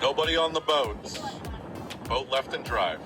Nobody on the boat. Boat left and drive.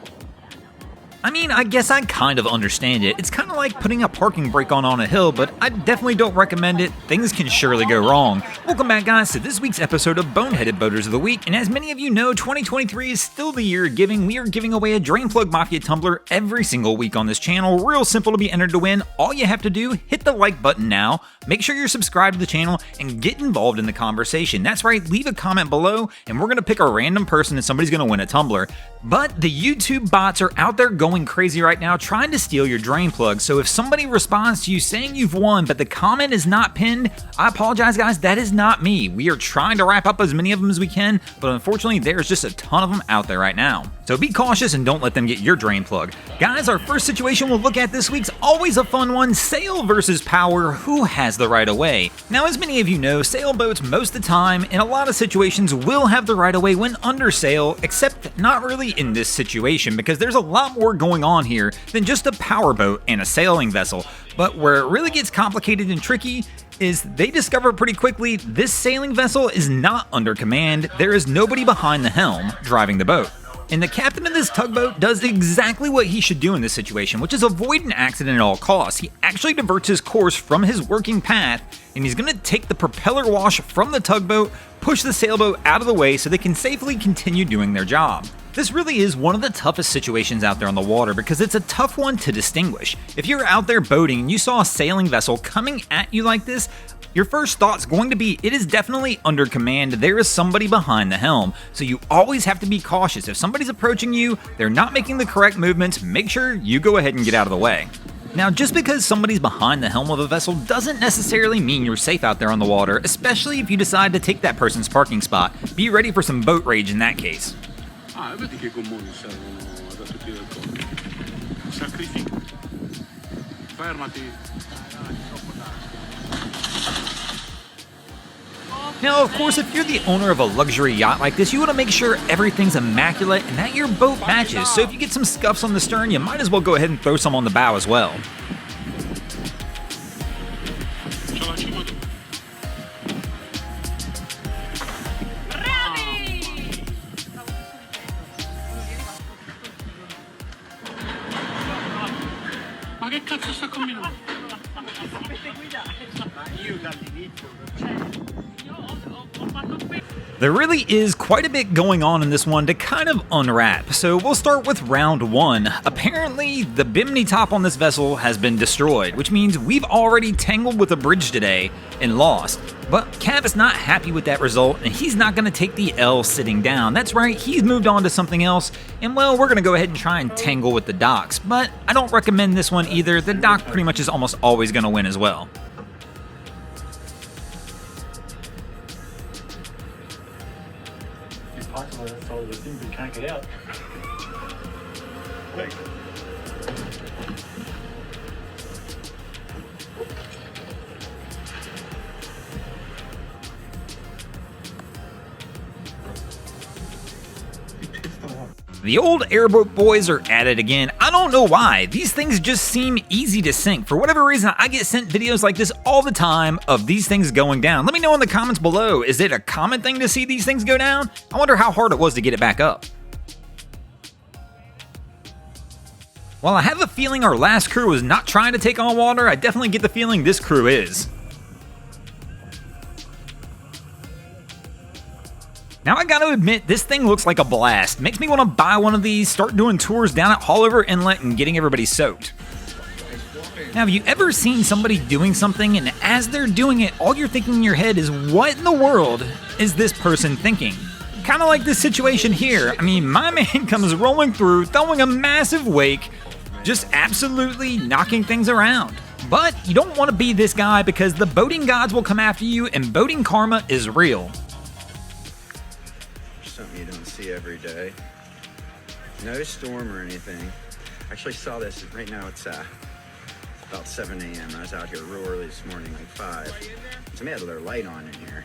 I mean, I guess I kind of understand it. It's kind of like putting a parking brake on a hill, but I definitely don't recommend it. Things can surely go wrong. Welcome back, guys, to this week's episode of Boneheaded Boaters of the Week. And as many of you know, 2023 is still the year of giving. We are giving away a Drain Plug Mafia tumbler every single week on this channel. Real simple to be entered to win. All you have to do, hit the like button now. Make sure you're subscribed to the channel and get involved in the conversation. That's right, leave a comment below and we're going to pick a random person and somebody's going to win a tumbler. But the YouTube bots are out there going crazy right now trying to steal your drain plug. So if somebody responds to you saying you've won but the comment is not pinned, I apologize, guys, that is not me. We are trying to wrap up as many of them as we can, but unfortunately there's just a ton of them out there right now. So be cautious and don't let them get your drain plug. Guys, our first situation we'll look at this week's always a fun one: sail versus power. Who has the right of way? Now, as many of you know, sailboats most of the time in a lot of situations will have the right of way when under sail, except not really in this situation because there's a lot more going on here than just a power boat and a sailing vessel. But where it really gets complicated and tricky is they discover pretty quickly this sailing vessel is not under command. There is nobody behind the helm driving the boat. And the captain of this tugboat does exactly what he should do in this situation, which is avoid an accident at all costs. He actually diverts his course from his working path, and he's going to take the propeller wash from the tugboat, push the sailboat out of the way so they can safely continue doing their job. This really is one of the toughest situations out there on the water because it's a tough one to distinguish. If you're out there boating and you saw a sailing vessel coming at you like this, your first thought's going to be, it is definitely under command. There is somebody behind the helm. So you always have to be cautious. If somebody's approaching you, they're not making the correct movements, make sure you go ahead and get out of the way. Now, just because somebody's behind the helm of a vessel doesn't necessarily mean you're safe out there on the water, especially if you decide to take that person's parking spot. Be ready for some boat rage in that case. Now, of course, if you're the owner of a luxury yacht like this, you want to make sure everything's immaculate and that your boat matches. So if you get some scuffs on the stern, you might as well go ahead and throw some on the bow as well. There really is quite a bit going on in this one to kind of unwrap, so we'll start with round one. Apparently, the bimini top on this vessel has been destroyed, which means we've already tangled with a bridge today and lost. But Cav is not happy with that result, and he's not going to take the L sitting down. That's right, he's moved on to something else, and well, we're going to go ahead and try and tangle with the docks. But I don't recommend this one either. The dock pretty much is almost always going to win as well. So the thing we can't get out. Wait. The old airboat boys are at it again. I don't know why. These things just seem easy to sink. For whatever reason, I get sent videos like this all the time of these things going down. Let me know in the comments below. Is it a common thing to see these things go down? I wonder how hard it was to get it back up. While I have a feeling our last crew was not trying to take on water, I definitely get the feeling this crew is. Now I gotta admit, this thing looks like a blast. Makes me want to buy one of these, start doing tours down at Haulover Inlet and getting everybody soaked. Now, have you ever seen somebody doing something and as they're doing it, all you're thinking in your head is, what in the world is this person thinking? Kind of like this situation here. I mean, my man comes rolling through, throwing a massive wake, just absolutely knocking things around. But you don't want to be this guy because the boating gods will come after you and boating karma is real. Something you don't see every day. No storm or anything. Actually saw this right now. It's about 7 a.m. I was out here real early this morning, like 5. Somebody had their light on in here.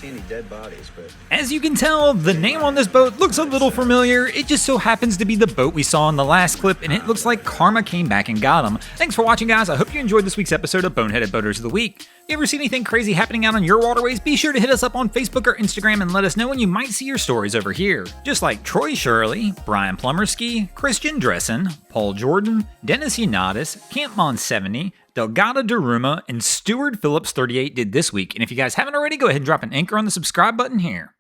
see any dead bodies, but As you can tell, the name on this boat looks a little familiar. It just so happens to be the boat we saw in the last clip, and it looks like karma came back and got him. Thanks for watching, guys. I hope you enjoyed this week's episode of Boneheaded Boaters of the Week. If you ever see anything crazy happening out on your waterways, be sure to hit us up on Facebook or Instagram and let us know when you might see your stories over here. Just like Troy Shirley, Brian Plummersky, Christian Dressen, Paul Jordan, Dennis Unitas, Campmon 70, Delgado Daruma, and Stuart Phillips 38 did this week. And if you guys haven't already, go ahead and drop an anchor on the subscribe button here.